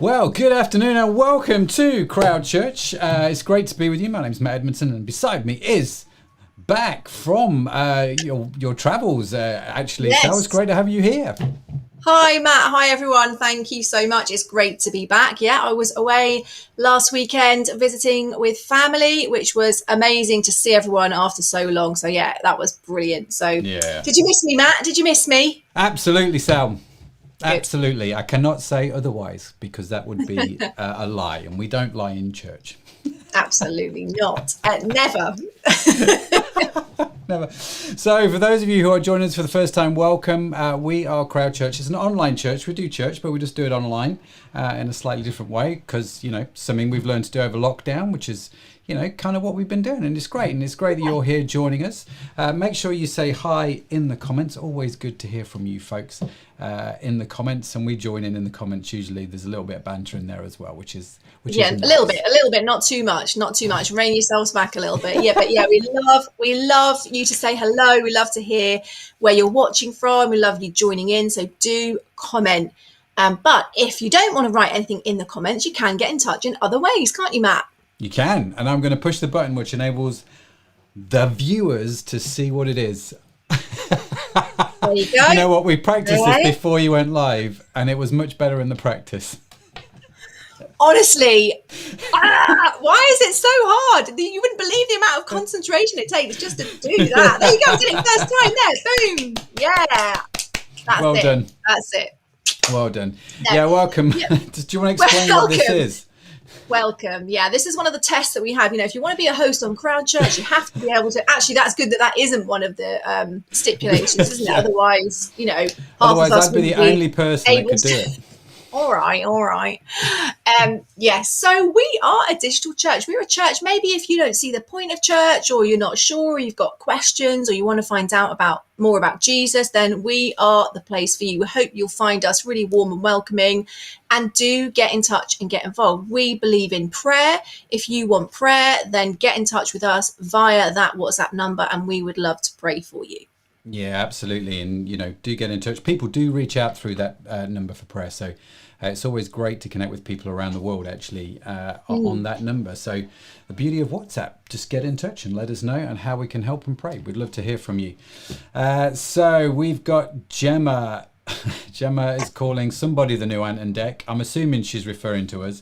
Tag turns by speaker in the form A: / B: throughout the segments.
A: Well, good afternoon and welcome to Crowd Church. It's great to be with you. My name's Matt Edmondson, and beside me is back from your travels. Actually,
B: Yes.
A: so it's great to have you here.
B: Hi, Matt. Hi, everyone. Thank you so much. It's great to be back. Yeah, I was away last weekend visiting with family, which was amazing to see everyone after so long. So, yeah, that was brilliant. So,
A: Yeah.
B: Did you miss me, Matt? Did you miss me?
A: Absolutely, Sal. Absolutely. I cannot say otherwise because that would be a lie, and we don't lie in church.
B: Absolutely not. Never.
A: Never. So, for those of you who are joining us for the first time, welcome. We are Crowd Church. It's an online church. We do church, but we just do it online in a slightly different way because, something we've learned to do over lockdown, which is, kind of what we've been doing. And it's great. And it's great that you're here joining us. Make sure you say hi in the comments. Always good to hear from you folks in the comments. And we join in the comments. Usually there's a little bit of banter in there as well, which is nice.
B: A little bit, not too much. Rein yourselves back a little bit. Yeah, but yeah, we love you to say hello. We love to hear where you're watching from. We love you joining in. So do comment. But if you don't want to write anything in the comments, you can get in touch in other ways, can't you, Matt?
A: You can. And I'm going to push the button which enables the viewers to see what it is.
B: There you go.
A: You know what? We practiced this before you went live, and it was much better in the practice.
B: Honestly, why is it so hard? You wouldn't believe the amount of concentration it takes just to do that. There you go. Did it first time there. Boom. Yeah. That's
A: well
B: it.
A: done.
B: That's it.
A: Well done. Yeah, welcome.
B: Yeah.
A: Do you want to explain what this is?
B: Welcome. Yeah, this is one of the tests that we have. If you want to be a host on Crowd Church, you have to be able to. Actually, that's good that isn't one of the stipulations, isn't it? Otherwise, half
A: Otherwise,
B: of us
A: I'd be the only person that could do it.
B: All right. Yes. So we are a digital church. We're a church. Maybe if you don't see the point of church, or you're not sure, or you've got questions, or you want to find out more about Jesus, then we are the place for you. We hope you'll find us really warm and welcoming, and do get in touch and get involved. We believe in prayer. If you want prayer, then get in touch with us via that WhatsApp number, and we would love to pray for you.
A: Yeah, absolutely. And, do get in touch. People do reach out through that number for prayer. So it's always great to connect with people around the world, actually, on that number. So the beauty of WhatsApp, just get in touch and let us know and how we can help and pray. We'd love to hear from you. So we've got Gemma. Gemma is calling somebody the new Ant and Dec. I'm assuming she's referring to us.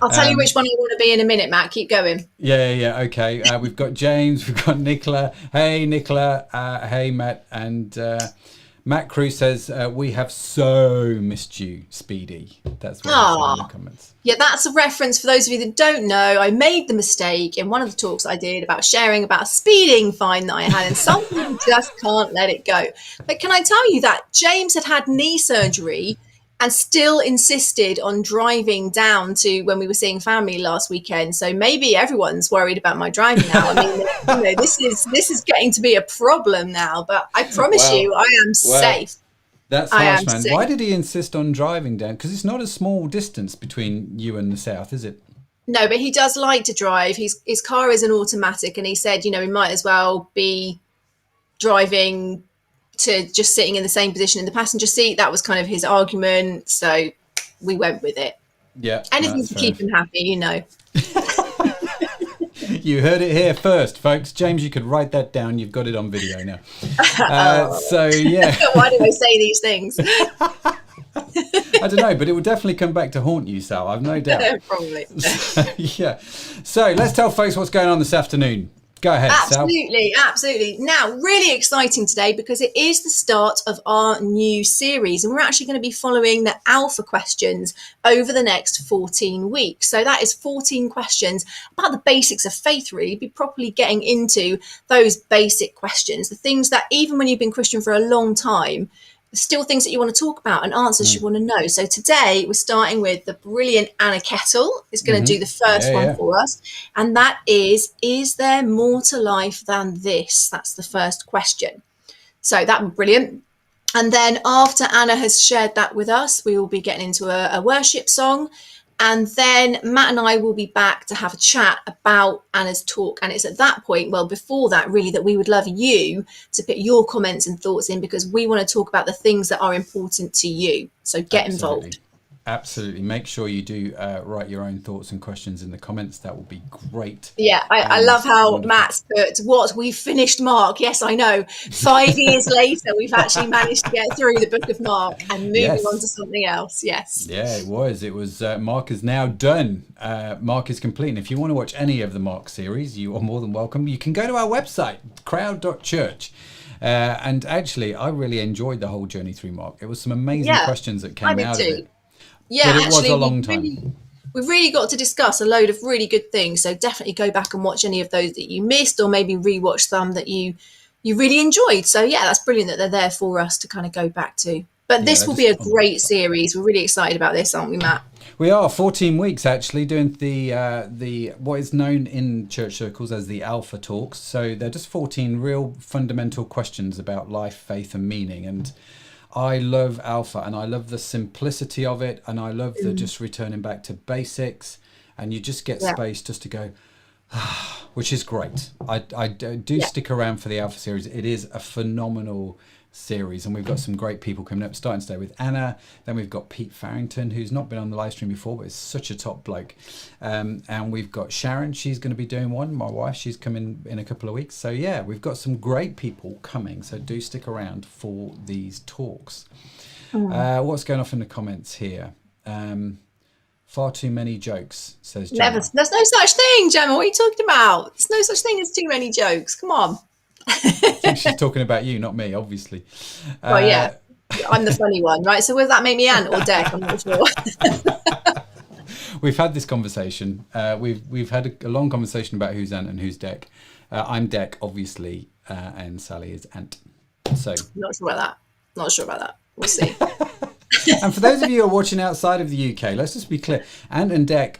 B: I'll tell you which one you want to be in a minute, Matt. Keep going.
A: Yeah. Okay. We've got James. We've got Nicola. Hey, Nicola. Hey, Matt. And Matt Cruz says, we have so missed you, Speedy. That's what he said in the comments.
B: Yeah, that's a reference for those of you that don't know. I made the mistake in one of the talks I did about sharing about a speeding fine that I had, and some people just can't let it go. But can I tell you that James had knee surgery and still insisted on driving down to when we were seeing family last weekend. So maybe everyone's worried about my driving now. I mean, this is getting to be a problem now. But I promise you, I am safe.
A: That's harsh, man. Why did he insist on driving down? Because it's not a small distance between you and the south, is it?
B: No, but he does like to drive. His car is an automatic, and he said, we might as well be driving to just sitting in the same position in the passenger seat. That was kind of his argument, so we went with it.
A: Yeah,
B: anything to keep him happy,
A: You heard it here first, folks. James, you could write that down. You've got it on video now. So yeah.
B: Why do I say these things?
A: I don't know, but it will definitely come back to haunt you, Sal. I've no doubt.
B: Probably.
A: Yeah. So let's tell folks what's going on this afternoon. Go ahead,
B: Absolutely. Now, really exciting today because it is the start of our new series, and we're actually going to be following the Alpha questions over the next 14 weeks. So that is 14 questions about the basics of faith, really, be properly getting into those basic questions, the things that even when you've been Christian for a long time, still things that you want to talk about and answers you want to know. So today we're starting with the brilliant Anna Kettle is going to do the first one for us. And that is there more to life than this? That's the first question. So that was brilliant. And then after Anna has shared that with us, we will be getting into a worship song. And then Matt and I will be back to have a chat about Anna's talk. And it's at that point, well, before that, really, that we would love you to put your comments and thoughts in, because we want to talk about the things that are important to you. So get involved.
A: Absolutely. Make sure you do write your own thoughts and questions in the comments. That will be great
B: Yeah, I
A: and
B: love how
A: wonderful.
B: Matt's put what we finished Mark. Yes, I know. 5 years later, we've actually managed to get through the book of Mark and moving on to
A: Yes.
B: something else. Yes.
A: Yeah, it was. It was. Mark is now done. Mark is complete. And if you want to watch any of the Mark series, you are more than welcome. You can go to our website, crowd.church. And actually, I really enjoyed the whole journey through Mark. It was some amazing
B: Yeah,
A: questions that
B: I
A: came
B: did
A: out of
B: too.
A: it.
B: Yeah,
A: But it was
B: actually,
A: a long time.
B: we've really got to discuss a load of really good things. So definitely go back and watch any of those that you missed, or maybe rewatch some that you really enjoyed. So yeah, that's brilliant that they're there for us to kind of go back to. But
A: Yeah,
B: this
A: they're
B: will be
A: just
B: a
A: on the
B: great
A: website.
B: series. We're really excited about this, aren't we, Matt?
A: We are 14 weeks actually doing the what is known in church circles as the Alpha Talks. So they're just 14 real fundamental questions about life, faith, and meaning. And I love Alpha, and I love the simplicity of it, and I love the
B: Mm,
A: just returning back to basics, and you just get
B: yeah,
A: space just to go, which is great. I do
B: yeah.
A: stick around for the Alpha series. It is a phenomenal series, and we've got some great people coming up. Starting today with Anna, then we've got Pete Farrington, who's not been on the live stream before, but is such a top bloke. And we've got Sharon. She's going to be doing one. My wife. She's coming in a couple of weeks. So yeah, we've got some great people coming. So do stick around for these talks.
B: Mm.
A: What's going off in the comments here? Far too many jokes, says
B: Never.
A: Gemma.
B: There's no such thing, Gemma. What are you talking about? There's no such thing as too many jokes. Come on.
A: I think she's talking about you, not me, obviously.
B: Well,
A: Uh,
B: yeah, I'm the funny one, right? So, does that make me Ant or Deck? I'm not sure.
A: we've had this conversation. We've had a long conversation about who's Ant and who's Deck. I'm Deck, obviously, and Sally is Ant. So,
B: Not sure about that. Not sure about that. We'll see.
A: and for those of you who are watching outside of the UK, let's just be clear: Ant and Deck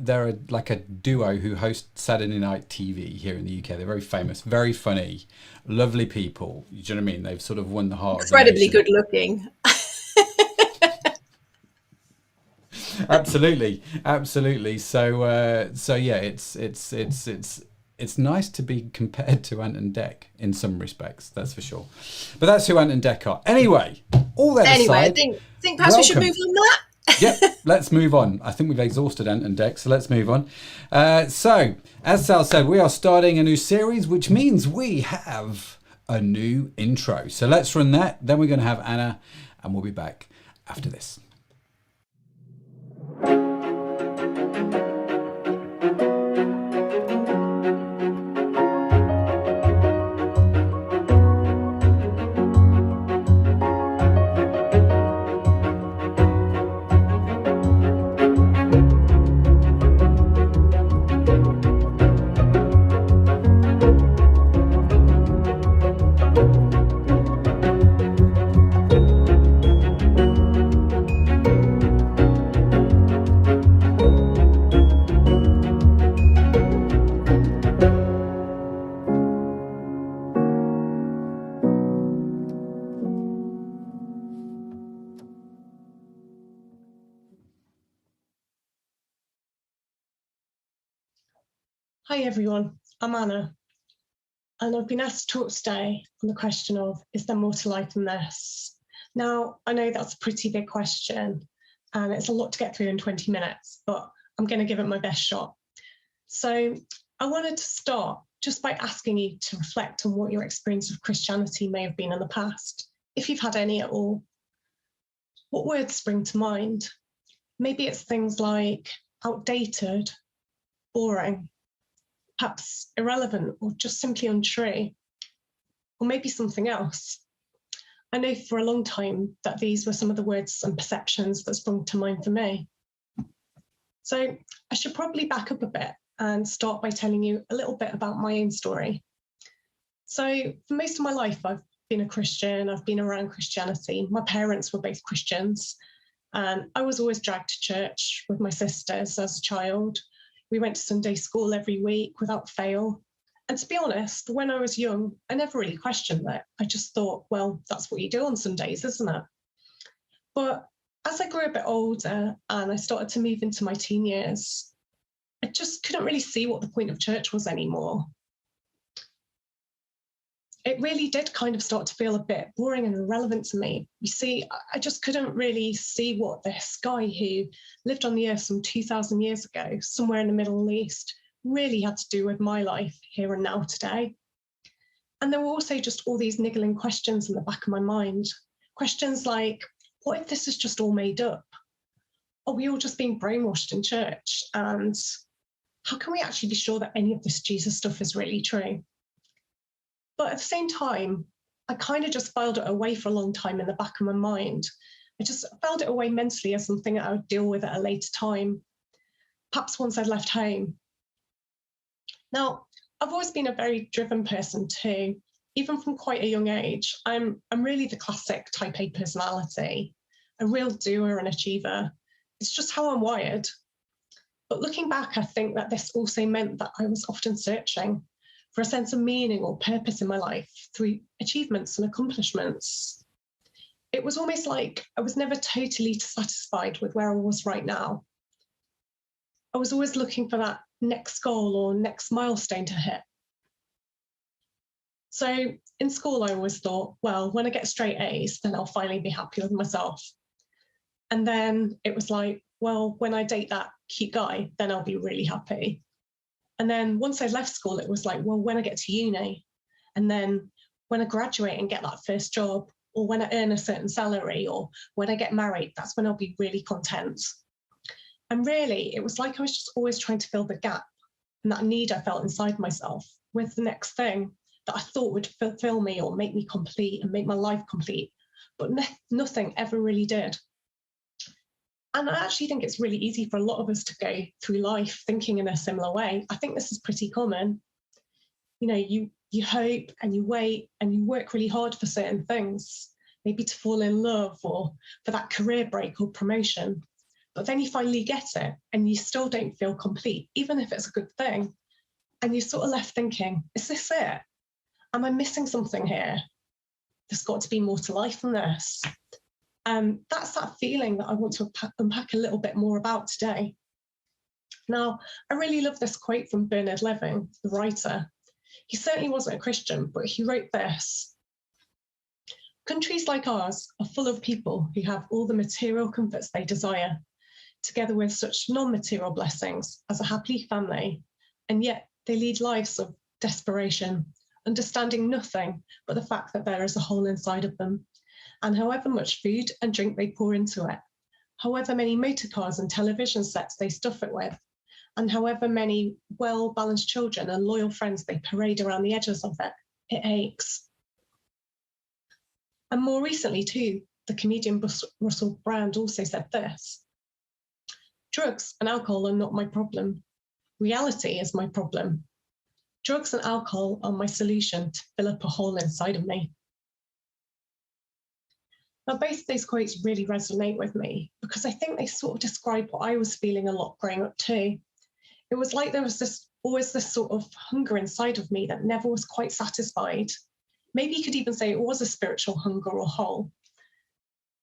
A: they're like a duo who host Saturday Night TV here in the UK. They're very famous, very funny, lovely people. You know what I mean? They've sort of won the heart of the
B: Incredibly
A: nation.
B: good looking.
A: Absolutely, absolutely. So yeah, it's nice to be compared to Ant and Dec in some respects, that's for sure. But that's who Ant and Dec are. Anyway, all that
B: Anyway, I
A: aside,
B: think perhaps we should
A: welcome.
B: move on, Matt.
A: Yep, let's move on. I think we've exhausted Ant and Dec, so let's move on. So, as Sal said, we are starting a new series, which means we have a new intro. So let's run that. Then we're going to have Anna, and we'll be back after this.
C: Hi everyone, I'm Anna, and I've been asked to talk today on the question of, is there more to life than this? Now, I know that's a pretty big question, and it's a lot to get through in 20 minutes, but I'm going to give it my best shot. So I wanted to start just by asking you to reflect on what your experience of Christianity may have been in the past, if you've had any at all. What words spring to mind? Maybe it's things like outdated, boring, perhaps irrelevant, or just simply untrue, or maybe something else. I know for a long time that these were some of the words and perceptions that sprung to mind for me. So I should probably back up a bit and start by telling you a little bit about my own story. So for most of my life, I've been a Christian, I've been around Christianity. My parents were both Christians, and I was always dragged to church with my sisters as a child. We went to Sunday school every week without fail. And to be honest, when I was young, I never really questioned that. I just thought, well, that's what you do on Sundays, isn't it? But as I grew a bit older and I started to move into my teen years, I just couldn't really see what the point of church was anymore. it really did kind of start to feel a bit boring and irrelevant to me. You see, I just couldn't really see what this guy who lived on the earth some 2,000 years ago, somewhere in the Middle East, really had to do with my life here and now today. And there were also just all these niggling questions in the back of my mind. Questions like, what if this is just all made up? Are we all just being brainwashed in church? And how can we actually be sure that any of this Jesus stuff is really true? But at the same time, I kind of just filed it away for a long time in the back of my mind. I just filed it away mentally as something that I would deal with at a later time, perhaps once I'd left home. Now, I've always been a very driven person too, even from quite a young age. I'm really the classic type A personality, a real doer and achiever. It's just how I'm wired. But looking back, I think that this also meant that I was often searching for a sense of meaning or purpose in my life through achievements and accomplishments. It was almost like I was never totally satisfied with where I was right now. I was always looking for that next goal or next milestone to hit. So in school, I always thought, well, when I get straight A's, then I'll finally be happy with myself. And then it was like, well, when I date that cute guy, then I'll be really happy. And then once I left school, it was like, well, when I get to uni, and then when I graduate and get that first job, or when I earn a certain salary, or when I get married, that's when I'll be really content. And really, it was like I was just always trying to fill the gap and that need I felt inside myself with the next thing that I thought would fulfill me or make me complete and make my life complete. But nothing ever really did. And I actually think it's really easy for a lot of us to go through life thinking in a similar way. I think this is pretty common. You know, you hope and you wait and you work really hard for certain things, maybe to fall in love or for that career break or promotion. But then you finally get it and you still don't feel complete, even if it's a good thing. And you're sort of left thinking, is this it? Am I missing something here? There's got to be more to life than this. That's that feeling that I want to unpack a little bit more about today. Now, I really love this quote from Bernard Levin, the writer. He certainly wasn't a Christian, but he wrote this: "Countries like ours are full of people who have all the material comforts they desire, together with such non-material blessings as a happy family, and yet they lead lives of desperation, understanding nothing but the fact that there is a hole inside of them. And however much food and drink they pour into it, however many motor cars and television sets they stuff it with, and however many well-balanced children and loyal friends they parade around the edges of it, it aches." And more recently too, the comedian Russell Brand also said this: "Drugs and alcohol are not my problem. Reality is my problem. Drugs and alcohol are my solution to fill up a hole inside of me." Now, both of those quotes really resonate with me because I think they sort of describe what I was feeling a lot growing up too. It was like there was always this sort of hunger inside of me that never was quite satisfied. Maybe you could even say it was a spiritual hunger or hole.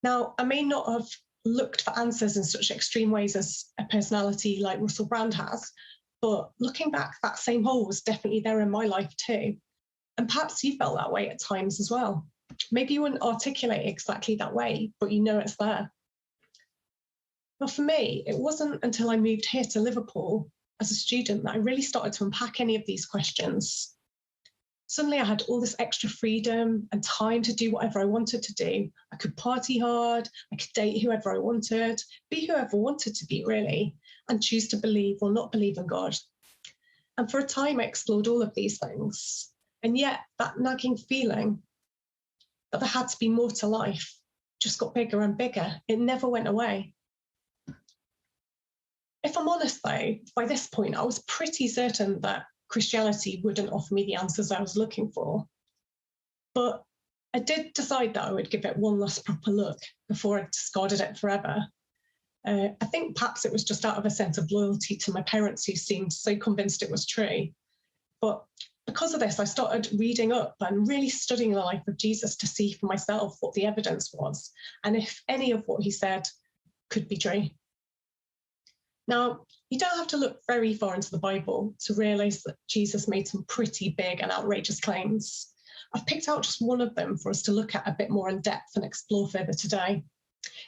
C: Now, I may not have looked for answers in such extreme ways as a personality like Russell Brand has, but looking back, that same hole was definitely there in my life too. And perhaps you felt that way at times as well. Maybe you wouldn't articulate exactly that way, but you know it's there. Well, for me, it wasn't until I moved here to Liverpool as a student that I really started to unpack any of these questions. Suddenly I had all this extra freedom and time to do whatever I wanted to do. I could party hard, I could date whoever I wanted, be whoever I wanted to be really, and choose to believe or not believe in God. And for a time I explored all of these things. And yet that nagging feeling that there had to be more to life just got bigger and bigger. It never went away. If I'm honest though, by this point, I was pretty certain that Christianity wouldn't offer me the answers I was looking for. But I did decide that I would give it one last proper look before I discarded it forever. I think perhaps it was just out of a sense of loyalty to my parents who seemed so convinced it was true. But because of this, I started reading up and really studying the life of Jesus to see for myself what the evidence was and if any of what he said could be true. Now, you don't have to look very far into the Bible to realise that Jesus made some pretty big and outrageous claims. I've picked out just one of them for us to look at a bit more in depth and explore further today.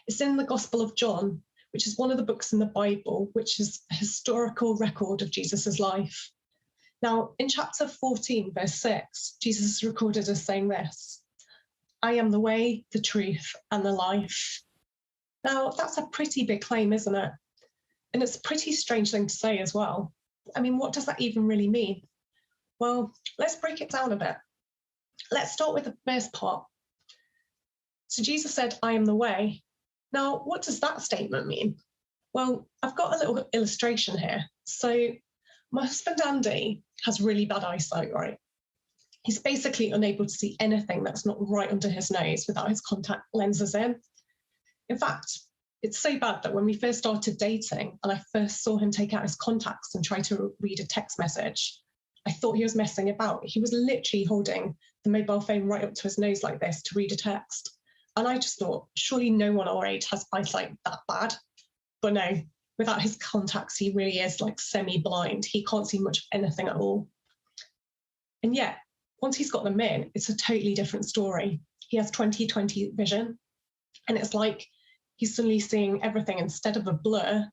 C: It's in the Gospel of John, which is one of the books in the Bible, which is a historical record of Jesus's life. Now, in chapter 14, verse 6, Jesus is recorded as saying this: "I am the way, the truth, and the life." Now, that's a pretty big claim, isn't it? And it's a pretty strange thing to say as well. I mean, what does that even really mean? Well, let's break it down a bit. Let's start with the first part. So Jesus said, "I am the way." Now, what does that statement mean? Well, I've got a little illustration here. So my husband, Andy, has really bad eyesight, right? He's basically unable to see anything that's not right under his nose without his contact lenses in. In fact, it's so bad that when we first started dating and I first saw him take out his contacts and try to read a text message, I thought he was messing about. He was literally holding the mobile phone right up to his nose like this to read a text. And I just thought, surely no one our age has eyesight that bad. But no, without his contacts, he really is like semi-blind. He can't see much of anything at all. And yet, once he's got them in, it's a totally different story. He has 20/20 vision. And it's like he's suddenly seeing everything instead of a blur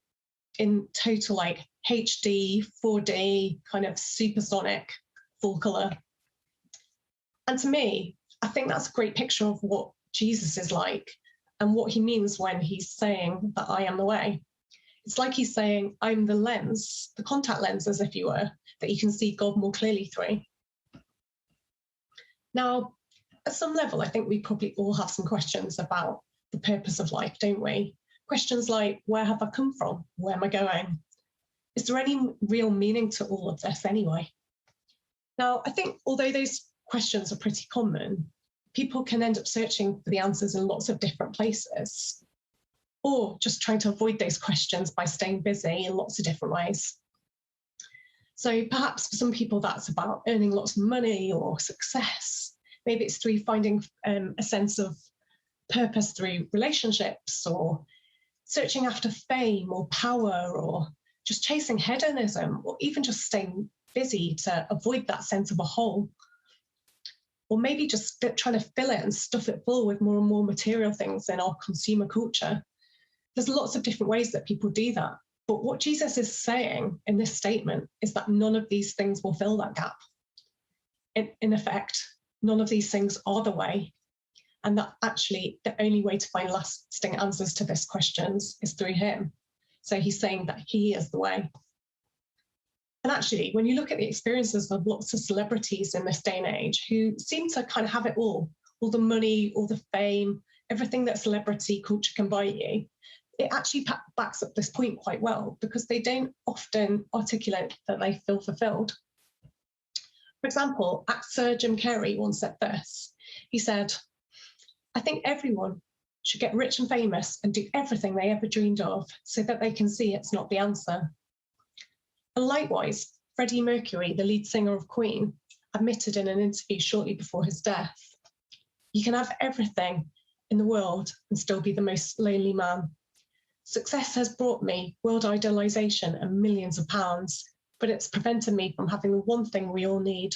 C: in total like HD, 4D, kind of supersonic, full color. And to me, I think that's a great picture of what Jesus is like and what he means when he's saying that I am the way. It's like he's saying, I'm the lens, the contact lens, as if you were, that you can see God more clearly through. Now, at some level, I think we probably all have some questions about the purpose of life, don't we? Questions like, where have I come from? Where am I going? Is there any real meaning to all of this anyway? Now, I think although those questions are pretty common, people can end up searching for the answers in lots of different places, or just trying to avoid those questions by staying busy in lots of different ways. So perhaps for some people, that's about earning lots of money or success. Maybe it's through finding a sense of purpose through relationships, or searching after fame or power, or just chasing hedonism, or even just staying busy to avoid that sense of a hole. Or maybe just trying to fill it and stuff it full with more and more material things in our consumer culture. There's lots of different ways that people do that. But what Jesus is saying in this statement is that none of these things will fill that gap. In effect, none of these things are the way. And that actually the only way to find lasting answers to these questions is through him. So he's saying that he is the way. And actually, when you look at the experiences of lots of celebrities in this day and age who seem to kind of have it all the money, all the fame, everything that celebrity culture can buy you, it actually backs up this point quite well, because they don't often articulate that they feel fulfilled. For example, actor Jim Carrey once said this. He said, "I think everyone should get rich and famous and do everything they ever dreamed of so that they can see it's not the answer." And likewise, Freddie Mercury, the lead singer of Queen, admitted in an interview shortly before his death, "You can have everything in the world and still be the most lonely man. Success has brought me world idolization and millions of pounds, but it's prevented me from having the one thing we all need,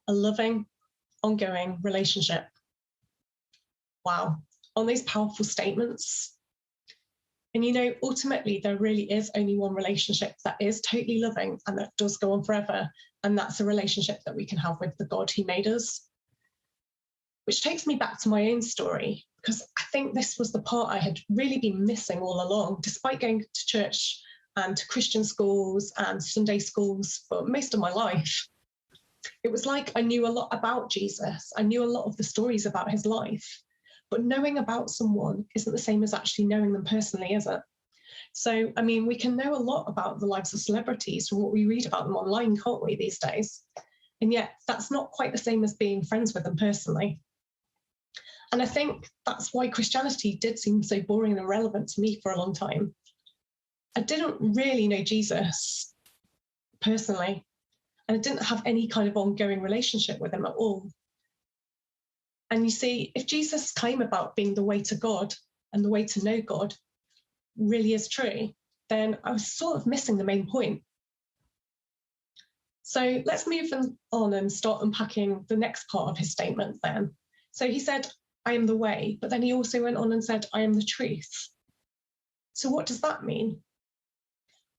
C: a loving, ongoing relationship." Wow, on these powerful statements. And you know, ultimately, there really is only one relationship that is totally loving and that does go on forever. And that's a relationship that we can have with the God who made us. Which takes me back to my own story, because I think this was the part I had really been missing all along, despite going to church and to Christian schools and Sunday schools for most of my life. It was like I knew a lot about Jesus. I knew a lot of the stories about his life. But knowing about someone isn't the same as actually knowing them personally, is it? So, I mean, we can know a lot about the lives of celebrities from what we read about them online, can't we, these days? And yet that's not quite the same as being friends with them personally. And I think that's why Christianity did seem so boring and irrelevant to me for a long time. I didn't really know Jesus personally, and I didn't have any kind of ongoing relationship with him at all. And you see, if Jesus' claim about being the way to God and the way to know God really is true, then I was sort of missing the main point. So let's move on and start unpacking the next part of his statement then. So he said, I am the way, but then he also went on and said, I am the truth. So what does that mean?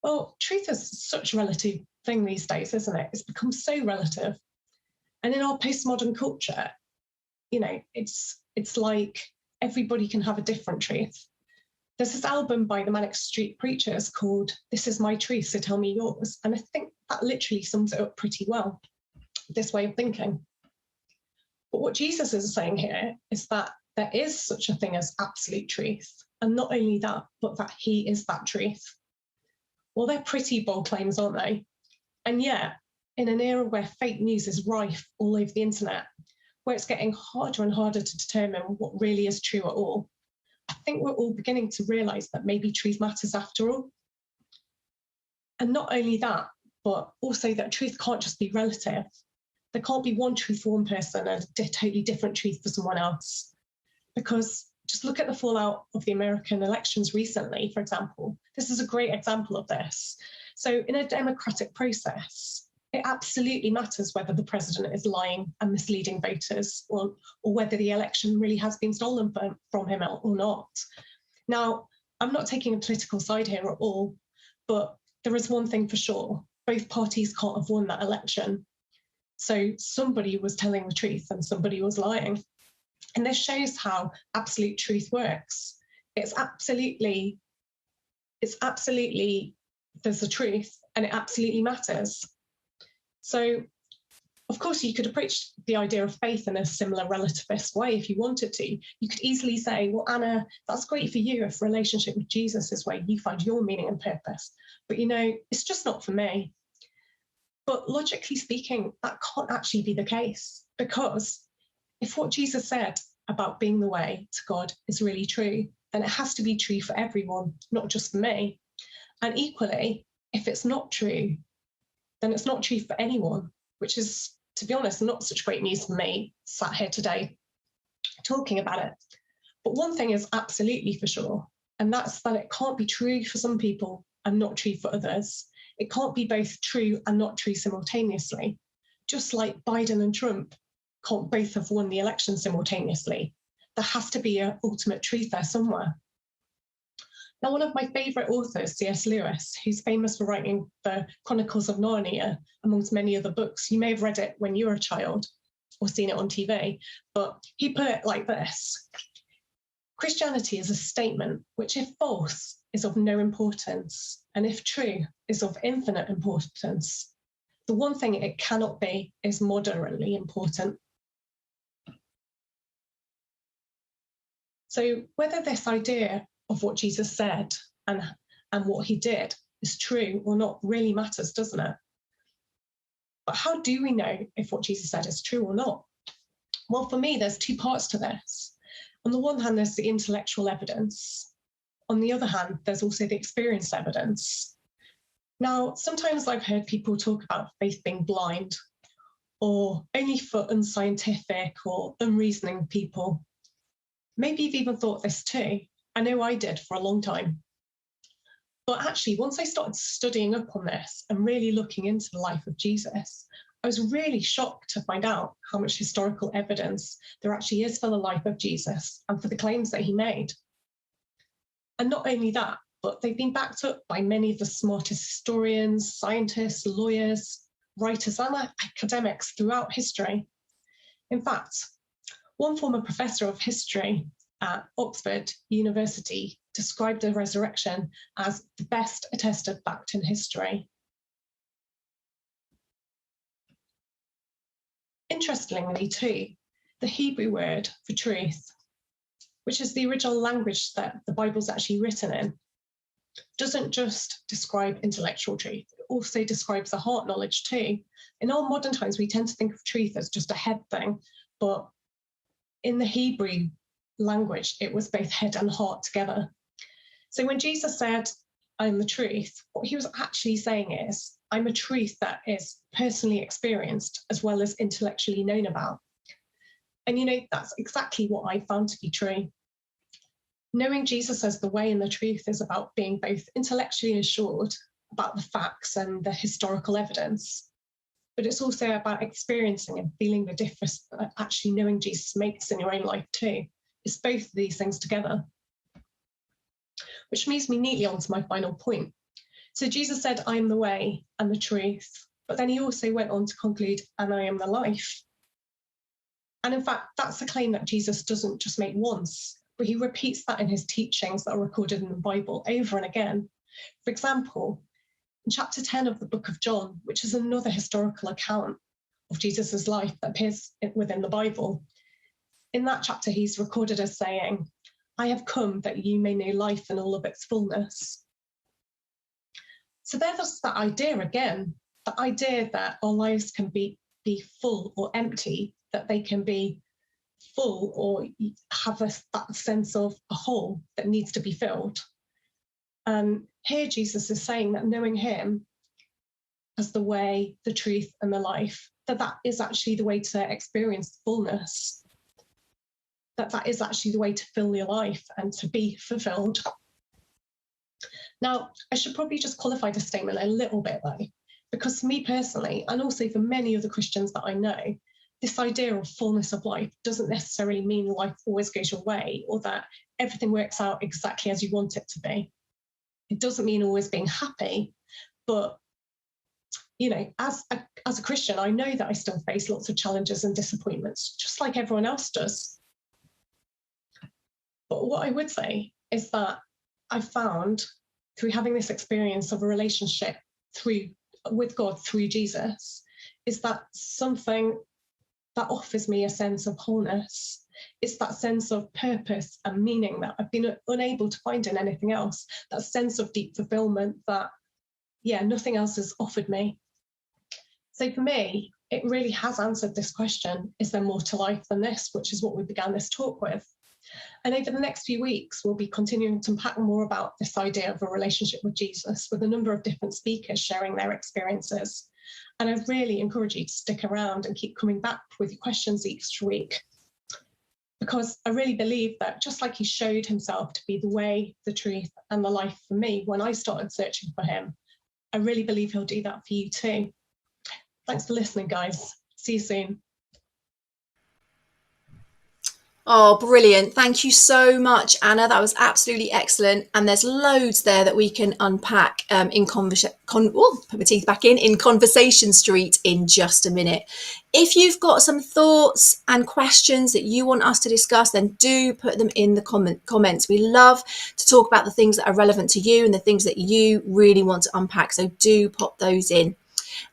C: Well, truth is such a relative thing these days, isn't it? It's become so relative. And in our postmodern culture, it's like everybody can have a different truth. There's this album by the Manic Street Preachers called This Is My Truth, So Tell Me Yours. And I think that literally sums it up pretty well, this way of thinking. But what Jesus is saying here is that there is such a thing as absolute truth. And not only that, but that he is that truth. Well, they're pretty bold claims, aren't they? And yet, in an era where fake news is rife all over the internet, where it's getting harder and harder to determine what really is true at all, I think we're all beginning to realise that maybe truth matters after all. And not only that, but also that truth can't just be relative. There can't be one truth for one person and a totally different truth for someone else. Because just look at the fallout of the American elections recently, for example. This is a great example of this. So in a democratic process, it absolutely matters whether the president is lying and misleading voters or whether the election really has been stolen from him or not. Now, I'm not taking a political side here at all, but there is one thing for sure. Both parties can't have won that election. So somebody was telling the truth and somebody was lying. And this shows how absolute truth works. It's absolutely, there's a truth and it absolutely matters. So, of course, you could approach the idea of faith in a similar relativist way if you wanted to. You could easily say, well, Anna, that's great for you if relationship with Jesus is where you find your meaning and purpose. But, it's just not for me. But logically speaking, that can't actually be the case, because if what Jesus said about being the way to God is really true, then it has to be true for everyone, not just for me. And equally, if it's not true, then it's not true for anyone, which is, to be honest, not such great news for me, sat here today talking about it. But one thing is absolutely for sure, and that's that it can't be true for some people and not true for others. It can't be both true and not true simultaneously. Just like Biden and Trump can't both have won the election simultaneously. There has to be an ultimate truth there somewhere. Now, one of my favourite authors, C.S. Lewis, who's famous for writing the Chronicles of Narnia, amongst many other books, you may have read it when you were a child or seen it on TV, but he put it like this: Christianity is a statement which, if false, is of no importance, and if true, is of infinite importance. The one thing it cannot be is moderately important. So whether this idea of what Jesus said and what he did is true or not really matters, doesn't it? But how do we know if what Jesus said is true or not? Well, for me, there's two parts to this. On the one hand, there's the intellectual evidence. On the other hand, there's also the experienced evidence. Now, sometimes I've heard people talk about faith being blind or only for unscientific or unreasoning people. Maybe you've even thought this too. I know I did for a long time. But actually, once I started studying up on this and really looking into the life of Jesus, I was really shocked to find out how much historical evidence there actually is for the life of Jesus and for the claims that he made. And not only that, but they've been backed up by many of the smartest historians, scientists, lawyers, writers, and academics throughout history. In fact, one former professor of history at Oxford University described the resurrection as the best attested fact in history. Interestingly, too, the Hebrew word for truth, which is the original language that the Bible's actually written in, doesn't just describe intellectual truth, it also describes the heart knowledge too. In our modern times, we tend to think of truth as just a head thing, but in the Hebrew language, it was both head and heart together. So when Jesus said, I'm the truth, what he was actually saying is, I'm a truth that is personally experienced as well as intellectually known about. And that's exactly what I found to be true. Knowing Jesus as the way and the truth is about being both intellectually assured about the facts and the historical evidence, but it's also about experiencing and feeling the difference that actually knowing Jesus makes in your own life too. It's both of these things together. Which moves me neatly on to my final point. So Jesus said, I am the way and the truth, but then he also went on to conclude, and I am the life. And in fact, that's a claim that Jesus doesn't just make once, but he repeats that in his teachings that are recorded in the Bible over and again. For example, in chapter 10 of the book of John, which is another historical account of Jesus's life that appears within the Bible, in that chapter, he's recorded as saying, I have come that you may know life in all of its fullness. So there's that idea again, the idea that our lives can be full or empty, that they can be full or have that sense of a hole that needs to be filled. And here Jesus is saying that knowing him as the way, the truth, and the life, that is actually the way to experience fullness, that is actually the way to fill your life and to be fulfilled. Now, I should probably just qualify this statement a little bit though, because for me personally, and also for many other Christians that I know, this idea of fullness of life doesn't necessarily mean life always goes your way or that everything works out exactly as you want it to be. It doesn't mean always being happy, but you know, as a Christian, I know that I still face lots of challenges and disappointments, just like everyone else does. But what I would say is that I found through having this experience of a relationship with God through Jesus, is that something that offers me a sense of wholeness. It's that sense of purpose and meaning that I've been unable to find in anything else, that sense of deep fulfillment that, nothing else has offered me. So for me, it really has answered this question, is there more to life than this, which is what we began this talk with. And over the next few weeks, we'll be continuing to unpack more about this idea of a relationship with Jesus with a number of different speakers sharing their experiences. And I really encourage you to stick around and keep coming back with your questions each week, because I really believe that just like he showed himself to be the way, the truth, and the life for me when I started searching for him, I really believe he'll do that for you too. Thanks for listening, guys. See you soon.
B: Oh, brilliant. Thank you so much, Anna. That was absolutely excellent. And there's loads there that we can unpack in put my teeth back in Conversation Street in just a minute. If you've got some thoughts and questions that you want us to discuss, then do put them in the comments. We love to talk about the things that are relevant to you and the things that you really want to unpack. So do pop those in.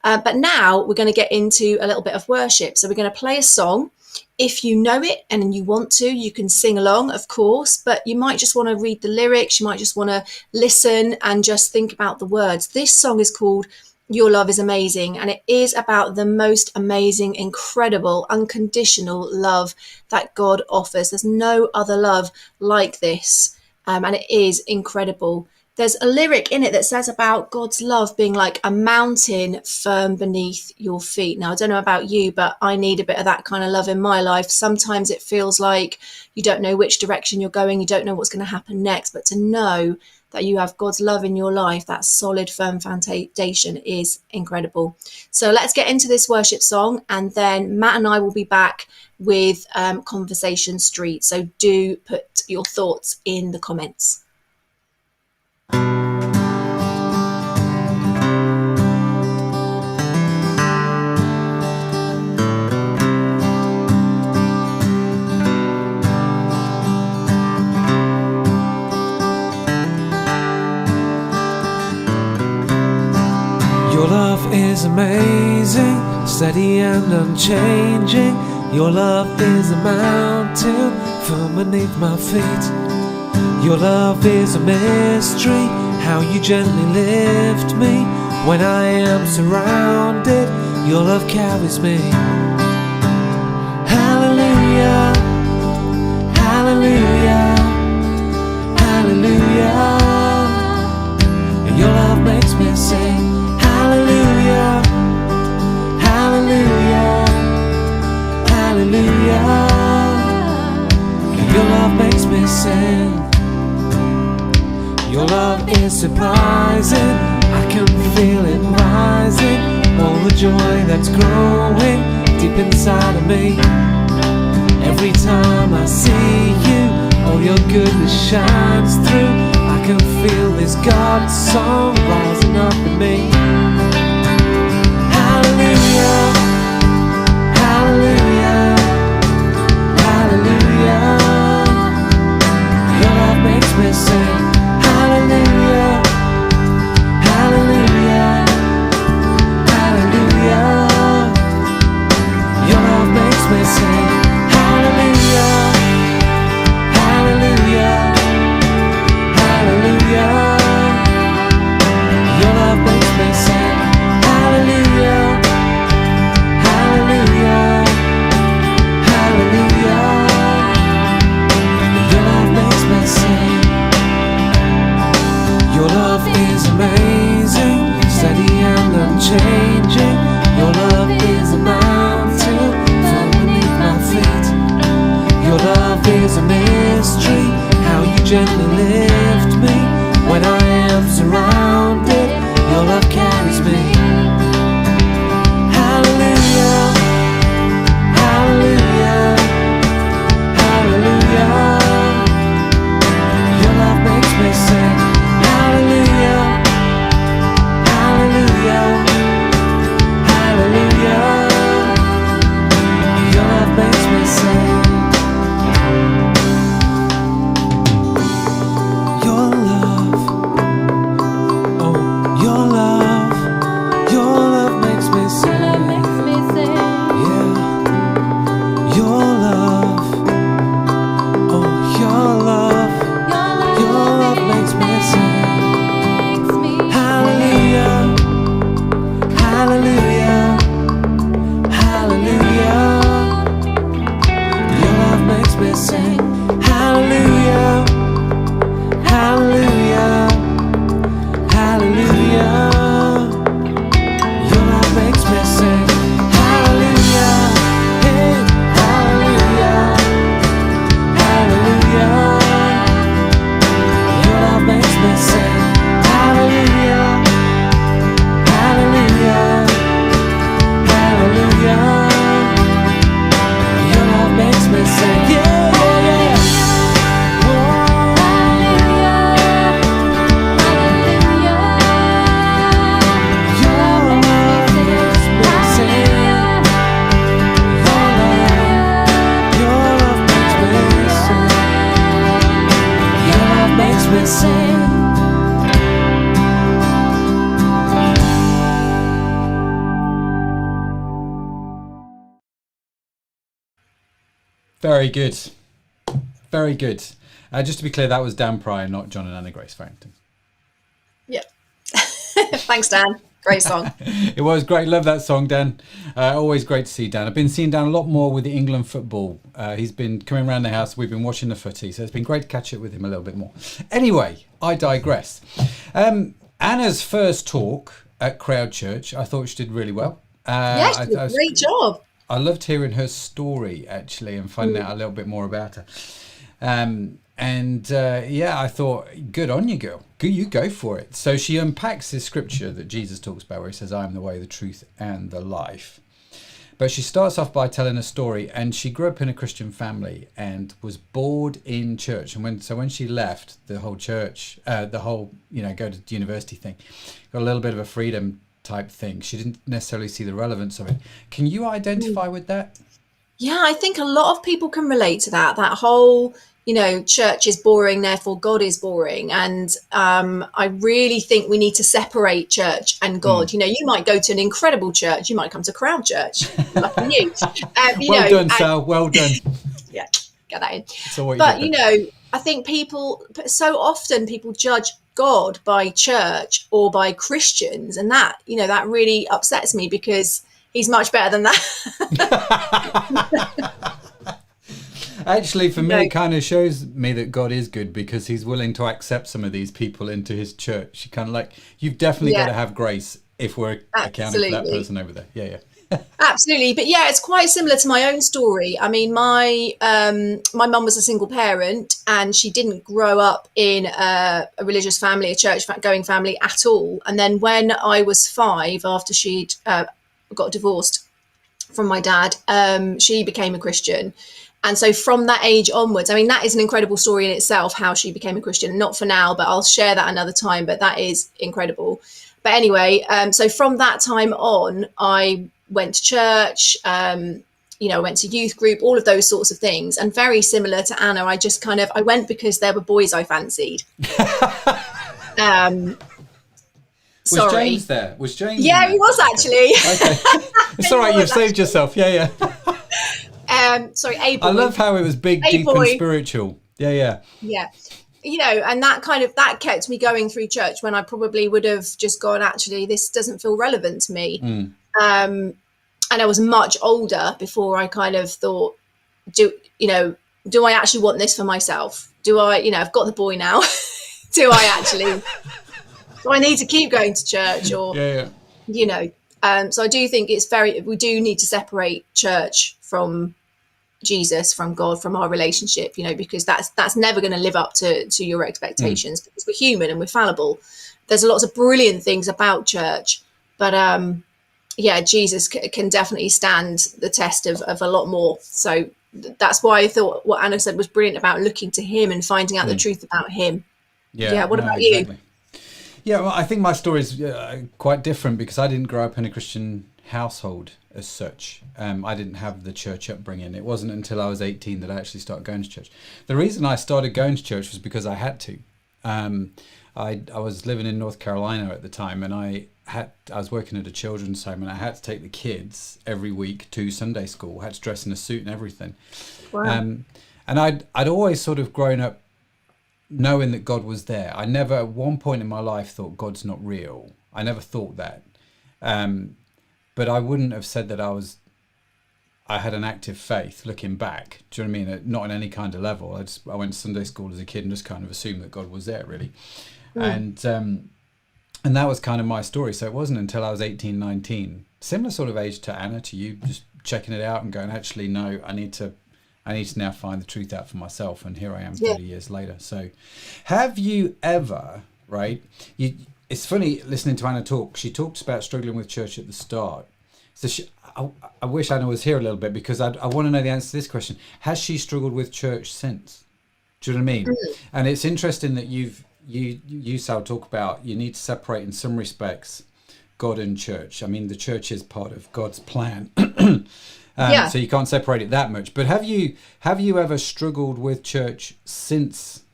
B: But now we're going to get into a little bit of worship. So we're going to play a song. If you know it and you want to, you can sing along, of course, but you might just want to read the lyrics. You might just want to listen and just think about the words. This song is called Your Love is Amazing, and it is about the most amazing, incredible, unconditional love that God offers. There's no other love like this, and it is incredible. There's a lyric in it that says about God's love being like a mountain firm beneath your feet. Now, I don't know about you, but I need a bit of that kind of love in my life. Sometimes it feels like you don't know which direction you're going. You don't know what's going to happen next. But to know that you have God's love in your life, that solid, firm foundation is incredible. So let's get into this worship song, and then Matt and I will be back with Conversation Street. So do put your thoughts in the comments.
D: Your love is amazing, steady and unchanging. Your love is a mountain firm beneath my feet. Your love is a mystery, how you gently lift me when I am surrounded. Your love carries me. Hallelujah, hallelujah, hallelujah. Your love makes me sing. Hallelujah, hallelujah, hallelujah. Your love makes me sing. Your love is surprising, I can feel it rising all the joy that's growing deep inside of me. Every time I see you, all your goodness shines through. I can feel this God song rising up in me. Hallelujah, hallelujah, hallelujah. Your love makes me sing. Hallelujah, hallelujah, hallelujah. Your love makes me sing. Hallelujah, hallelujah, hallelujah. Your love makes me sing. Hallelujah, hallelujah, hallelujah. Your love makes me sing. Your love is amazing, steady and unchanging. Your love is a mountain from beneath my feet. Your love is a mystery, how you gently lift me when I am surrounded. Your love carries me. Hallelujah, hallelujah, hallelujah. Your love makes me sing. Hallelujah, hallelujah, hallelujah. Your love makes me sing. Your love, oh, your love makes me sing. Yeah, your love, oh, your love makes me sing. Hallelujah, hallelujah, hallelujah. Your love makes me sing. Hallelujah, hallelujah, hallelujah. Your love makes me sing. Hallelujah, hey, hallelujah, hallelujah. Your love makes me sing. Hallelujah, hallelujah, hallelujah. Your love makes me sing. Yeah, yeah, yeah. Oh, your love makes me sing. Your love makes me sing. Your love makes me sing.
A: Very good. Very good. Just to be clear, that was Dan Pryor, not John and Anna Grace Farrington.
B: Yeah. Thanks, Dan. Great song.
A: It was great. Love that song, Dan. Always great to see Dan. I've been seeing Dan a lot more with the England football. He's been coming around the house. We've been watching the footy, so it's been great to catch up with him a little bit more. Anyway, I digress. Anna's first talk at Crowd Church, I thought she did really well.
B: Yes, great job.
A: I loved hearing her story, actually, and finding out a little bit more about her. Yeah, I thought, good on you, girl. You go for it. So she unpacks this scripture that Jesus talks about where he says, I am the way, the truth, and the life. But she starts off by telling a story, and she grew up in a Christian family and was bored in church. And when she left the whole church, go to university thing, got a little bit of a freedom type thing. She didn't necessarily see the relevance of it. Can you identify with that?
B: Yeah, I think a lot of people can relate to that whole, church is boring, therefore God is boring. And I really think we need to separate church and God. You might go to an incredible church. You might come to Crowd Church. Lucky you.
A: Well done, Sal. Well done.
B: Yeah, get that in.
A: But,
B: I think so often people judge God by church or by Christians. And that really upsets me because he's much better than that.
A: Actually, for me, it kind of shows me that God is good because he's willing to accept some of these people into his church. Kind of like, you've definitely got to have grace if we're accounting for that person over there. Yeah.
B: Absolutely, but yeah, it's quite similar to my own story. I mean, my mum was a single parent, and she didn't grow up in a religious family, a church going family at all. And then when I was 5, after she'd got divorced from my dad, she became a Christian. And so from that age onwards, I mean, that is an incredible story in itself, how she became a Christian. Not for now, but I'll share that another time. But that is incredible. But anyway, so from that time on, I went to church, went to youth group, all of those sorts of things. And very similar to Anna, I went because there were boys I fancied.
A: Was James there? Was James?
B: Yeah, he was actually.
A: Okay. It's all right. You've saved yourself. Yeah.
B: Sorry, a boy.
A: I love how it was big, deep, and spiritual. Yeah.
B: And that kept me going through church when I probably would have just gone, actually, this doesn't feel relevant to me. And I was much older before I kind of thought, do I actually want this for myself? Do I, I've got the boy now. Do I need to keep going to church, or, so I do think we do need to separate church from Jesus, from God, from our relationship, because that's never going to live up to your expectations, because we're human and we're fallible. There's lots of brilliant things about church, but Jesus can definitely stand the test of a lot more. So that's why I thought what Anna said was brilliant about looking to him and finding out the truth about him. What about you?
A: Yeah, well, I think my story is quite different, because I didn't grow up in a Christian household as such. I didn't have the church upbringing. It wasn't until I was 18 that I actually started going to church. The reason I started going to church was because I had to. I was living in North Carolina at the time, and I was working at a children's home, and I had to take the kids every week to Sunday school. I had to dress in a suit and everything.
B: Wow.
A: And I'd always sort of grown up knowing that God was there. I never at one point in my life thought God's not real. I never thought that. But I wouldn't have said that I had an active faith looking back. Do you know what I mean? Not on any kind of level. I went to Sunday school as a kid and just kind of assumed that God was there, really. And that was kind of my story. So it wasn't until I was 18, 19, similar sort of age to Anna, to you, just checking it out and going, actually, no, I need to now find the truth out for myself. And here I am 30 years later. So have you ever, right? It's funny listening to Anna talk. She talked about struggling with church at the start. So I wish Anna was here a little bit, because I want to know the answer to this question. Has she struggled with church since? Do you know what I mean? And it's interesting that you Sal, talk about you need to separate in some respects God and church. I mean, the church is part of God's plan. So you can't separate it that much. But have you ever struggled with church since,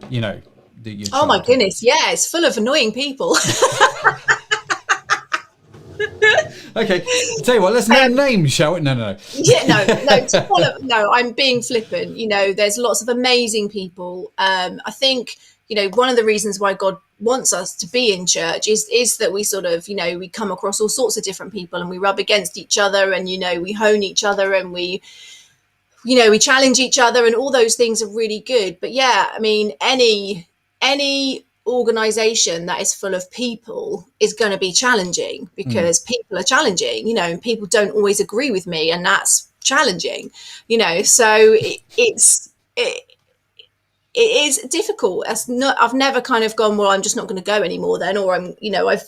A: your
B: Oh my goodness, yeah, it's full of annoying people.
A: Okay, I'll tell you what, let's name names, shall we? No.
B: Yeah, no, I'm being flippant. There's lots of amazing people. I think, one of the reasons why God wants us to be in church is that we sort of, we come across all sorts of different people, and we rub against each other, and, we hone each other, and we challenge each other, and all those things are really good. But yeah, I mean, any organization that is full of people is going to be challenging, because people are challenging, and people don't always agree with me, and that's challenging, so it is difficult. I've never kind of gone, well, I'm just not going to go anymore then, or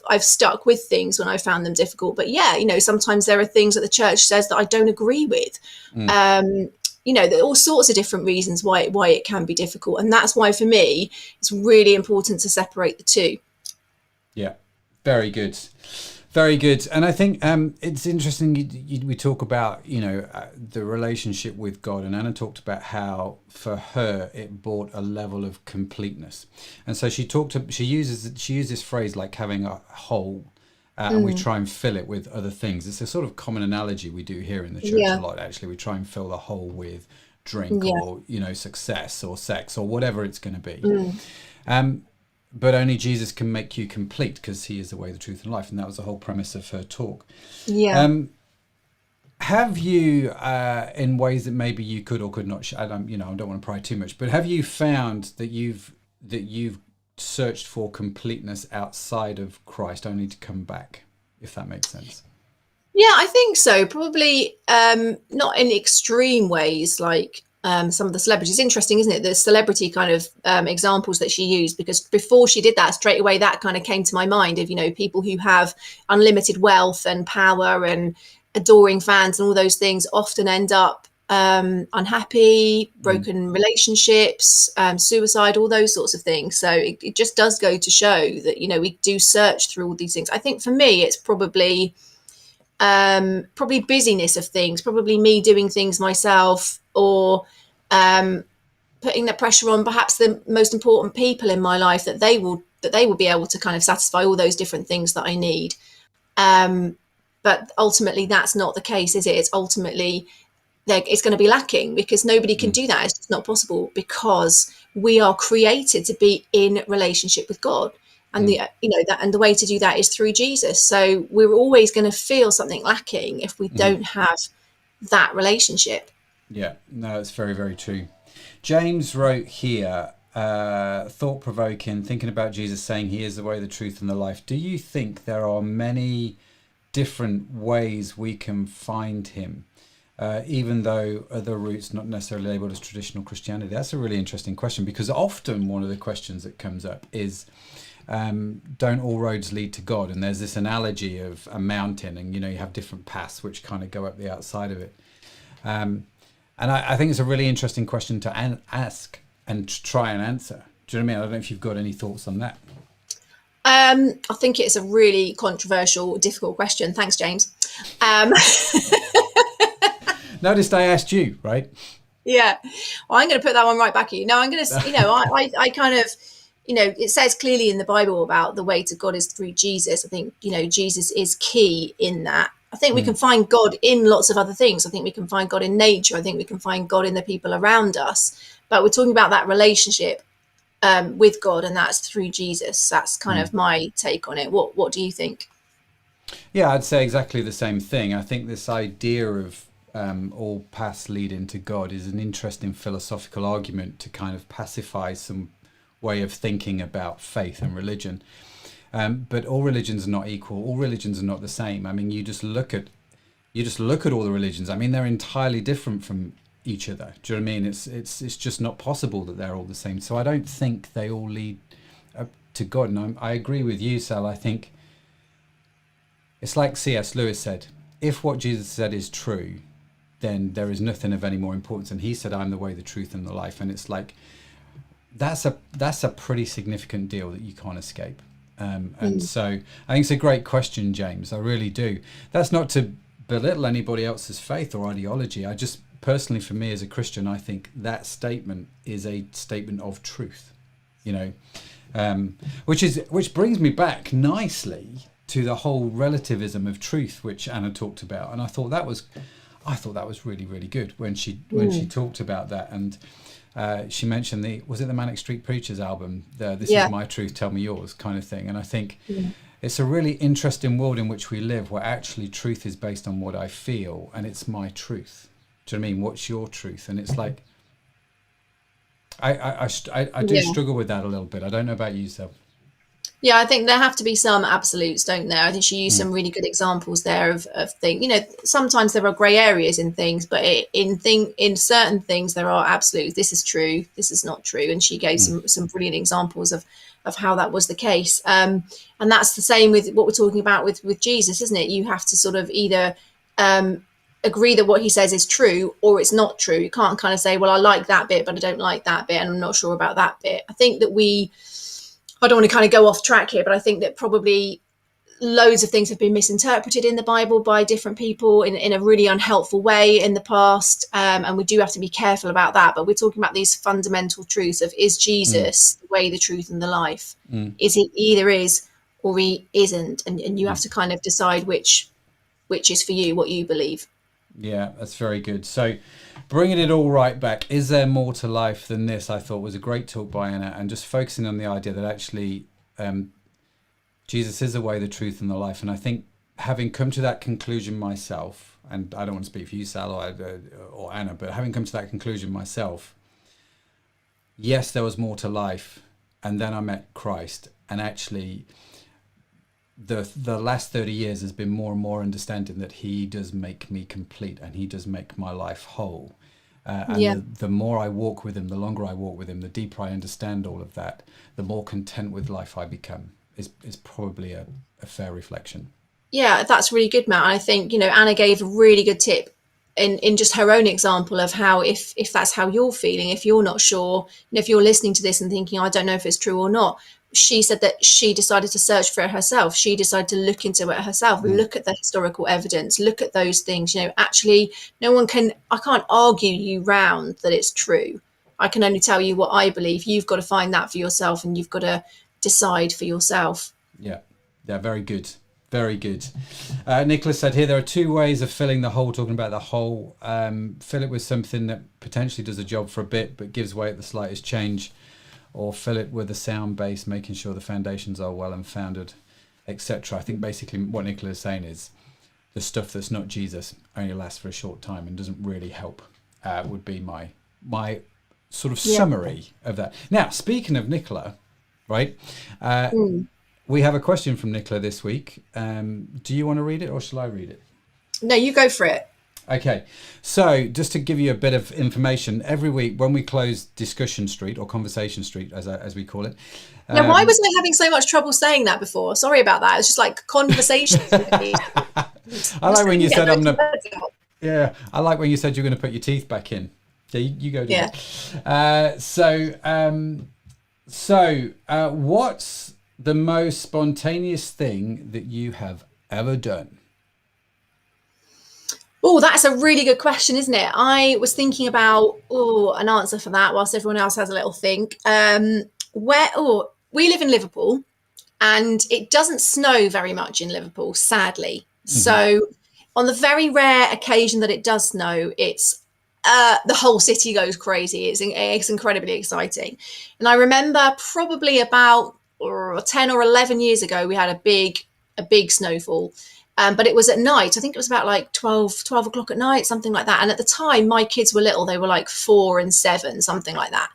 B: I've stuck with things when I found them difficult. But yeah, sometimes there are things that the church says that I don't agree with. There are all sorts of different reasons why it can be difficult. And that's why, for me, it's really important to separate the two. Yeah,
A: very good. Very good. And I think it's interesting we talk about, the relationship with God. And Anna talked about how, for her, it brought a level of completeness. And so she used this phrase like having a hole. And we try and fill it with other things. It's a sort of common analogy we do here in the church a lot, actually. We try and fill the hole with drink or, success or sex or whatever it's going to be. But only Jesus can make you complete, because he is the way, the truth, and life. And that was the whole premise of her talk. Yeah. Have you, in ways that maybe you could or could not, I don't want to pry too much, but have you found that you've searched for completeness outside of Christ only to come back, if that makes sense?
B: Yeah, I think so. Probably not in extreme ways like some of the celebrities. Interesting, isn't it? The celebrity kind of examples that she used, because before she did that, straight away that kind of came to my mind of, people who have unlimited wealth and power and adoring fans and all those things often end up unhappy, broken relationships, suicide, all those sorts of things. So it just does go to show that, we do search through all these things. I think for me, it's probably busyness of things, probably me doing things myself, or putting the pressure on perhaps the most important people in my life that they will be able to kind of satisfy all those different things that I need. But ultimately, that's not the case, is it? It's ultimately it's going to be lacking, because nobody can do that. It's just not possible, because we are created to be in relationship with God. And the way to do that is through Jesus. So we're always going to feel something lacking if we don't have that relationship.
A: Yeah, no, it's very, very true. James wrote here, thought-provoking, thinking about Jesus saying he is the way, the truth, and the life. Do you think there are many different ways we can find him, even though other routes not necessarily labeled as traditional Christianity? That's a really interesting question, because often one of the questions that comes up is, don't all roads lead to God? And there's this analogy of a mountain, and you have different paths which kind of go up the outside of it. And I think it's a really interesting question to ask and try and answer. Do you know what I mean? I don't know if you've got any thoughts on that.
B: I think it's a really controversial, difficult question. Thanks, James.
A: Noticed I asked you, right?
B: Yeah. Well, I'm going to put that one right back at you. No, I'm going to, I kind of, it says clearly in the Bible about the way to God is through Jesus. I think, Jesus is key in that. I think we can find God in lots of other things. I think we can find God in nature. I think we can find God in the people around us. But we're talking about that relationship with God, and that's through Jesus. That's kind of my take on it. What do you think?
A: Yeah, I'd say exactly the same thing. I think this idea of all paths lead into God is an interesting philosophical argument to kind of pacify some way of thinking about faith and religion. But all religions are not equal. All religions are not the same. I mean, you just look at all the religions. I mean, they're entirely different from each other. Do you know what I mean? It's just not possible that they're all the same. So I don't think they all lead up to God. And I agree with you, Sal. I think it's like C.S. Lewis said, if what Jesus said is true, then there is nothing of any more importance. And he said, I'm the way, the truth, and the life. And it's like, that's a pretty significant deal that you can't escape. And so I think it's a great question, James. I really do. That's not to belittle anybody else's faith or ideology. I just personally, for me as a Christian, I think that statement is a statement of truth, which brings me back nicely to the whole relativism of truth, which Anna talked about. And I thought that was really, really good when she talked about that. And she mentioned was it the Manic Street Preachers album, This Is My Truth, Tell Me Yours kind of thing. And I think it's a really interesting world in which we live, where actually truth is based on what I feel, and it's my truth. Do you know what I mean? What's your truth? And it's like, I do struggle with that a little bit. I don't know about you, Seb.
B: Yeah, I think there have to be some absolutes, don't there? I think she used some really good examples there of things. Sometimes there are grey areas in things, but in certain things there are absolutes. This is true. This is not true. And she gave some brilliant examples of how that was the case. And that's the same with what we're talking about with Jesus, isn't it? You have to sort of either agree that what he says is true or it's not true. You can't kind of say, well, I like that bit, but I don't like that bit, and I'm not sure about that bit. I think that I don't want to kind of go off track here, but I think that probably loads of things have been misinterpreted in the Bible by different people in a really unhelpful way in the past. And we do have to be careful about that. But we're talking about these fundamental truths of, is Jesus the way, the truth, and the life? Is he either is or he isn't? And you have to kind of decide which is for you, what you believe.
A: Yeah, that's very good. So bringing it all right back, is there more to life than this? I thought was a great talk by Anna, and just focusing on the idea that actually Jesus is the way, the truth, and the life. And I think having come to that conclusion myself, and I don't want to speak for you, Sal, or Anna, but having come to that conclusion myself, yes, there was more to life. And then I met Christ, and actually the last 30 years has been more and more understanding that he does make me complete and he does make my life whole. And the more I walk with him, the longer I walk with him, the deeper I understand all of that, the more content with life I become, is probably a fair reflection.
B: Yeah, that's really good, Matt. I think, Anna gave a really good tip in just her own example of how if that's how you're feeling, if you're not sure, and if you're listening to this and thinking, I don't know if it's true or not, she said that she decided to search for it herself. She decided to look into it herself, look at the historical evidence, look at those things. Actually, I can't argue you round that it's true. I can only tell you what I believe. You've got to find that for yourself, and you've got to decide for yourself.
A: Yeah, very good. Very good. Nicholas said here, there are two ways of filling the hole, talking about the hole. Fill it with something that potentially does a job for a bit, but gives way at the slightest change. Or fill it with a sound base, making sure the foundations are well and founded, etc. I think basically what Nicola is saying is the stuff that's not Jesus only lasts for a short time and doesn't really help, would be my sort of summary of that. Now, speaking of Nicola, right, we have a question from Nicola this week. Do you want to read it or shall I read it?
B: No, you go for it.
A: Okay, so just to give you a bit of information, every week when we close Discussion Street, or Conversation Street as we call it.
B: Now, why was I having so much trouble saying that before? Sorry about that. It's just like conversations.
A: I like when you said I like when you said you're going to put your teeth back in. Yeah, you go do that. So what's the most spontaneous thing that you have ever done?
B: Oh, that's a really good question, isn't it? I was thinking about an answer for that whilst everyone else has a little think. We live in Liverpool, and it doesn't snow very much in Liverpool, sadly. Mm-hmm. So on the very rare occasion that it does snow, it's the whole city goes crazy. It's incredibly exciting. And I remember probably about 10 or 11 years ago, we had a big snowfall. But it was at night. I think it was about like 12 o'clock at night, something like that. And at the time, my kids were little. They were like 4 and 7, something like that.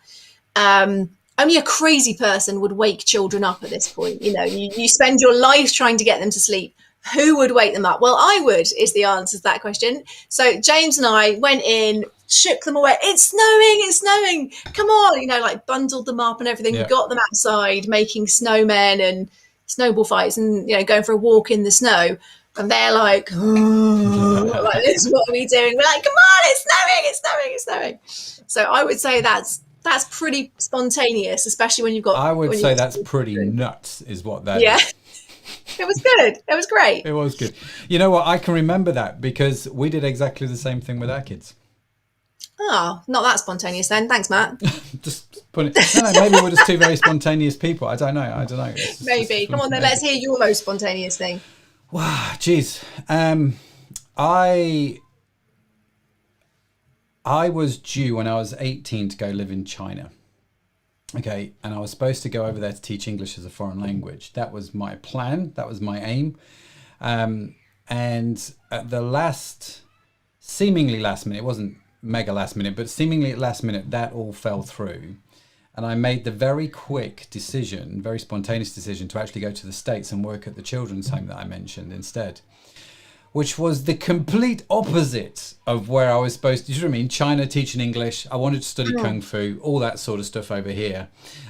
B: Only a crazy person would wake children up at this point. You spend your life trying to get them to sleep. Who would wake them up? Well, I would, is the answer to that question. So James and I went in, shook them away. It's snowing. Come on, bundled them up and everything. Yeah. We got them outside making snowmen and snowball fights and, going for a walk in the snow. And they're like, like this, what are we doing? We're like, come on, it's snowing. So I would say that's pretty spontaneous, especially when you've got.
A: I would say that's pretty nuts, is what that is.
B: It was good. It was great.
A: It was good. You know what? I can remember that because we did exactly the same thing with our kids.
B: Oh, not that spontaneous then. Thanks, Matt.
A: Just put it. No, maybe we're just two very spontaneous people. I don't know.
B: Maybe. Come on, then. Let's hear your most spontaneous thing.
A: Wow, geez. I was due when I was 18 to go live in China. Okay, and I was supposed to go over there to teach English as a foreign language. That was my plan. That was my aim. And at the seemingly last minute, it wasn't mega last minute, but seemingly at last minute, that all fell through. And I made the very quick decision, very spontaneous decision, to actually go to the States and work at the children's home that I mentioned instead, which was the complete opposite of where I was supposed to. You know what I mean? China, teaching English. I wanted to study Kung Fu, all that sort of stuff over here.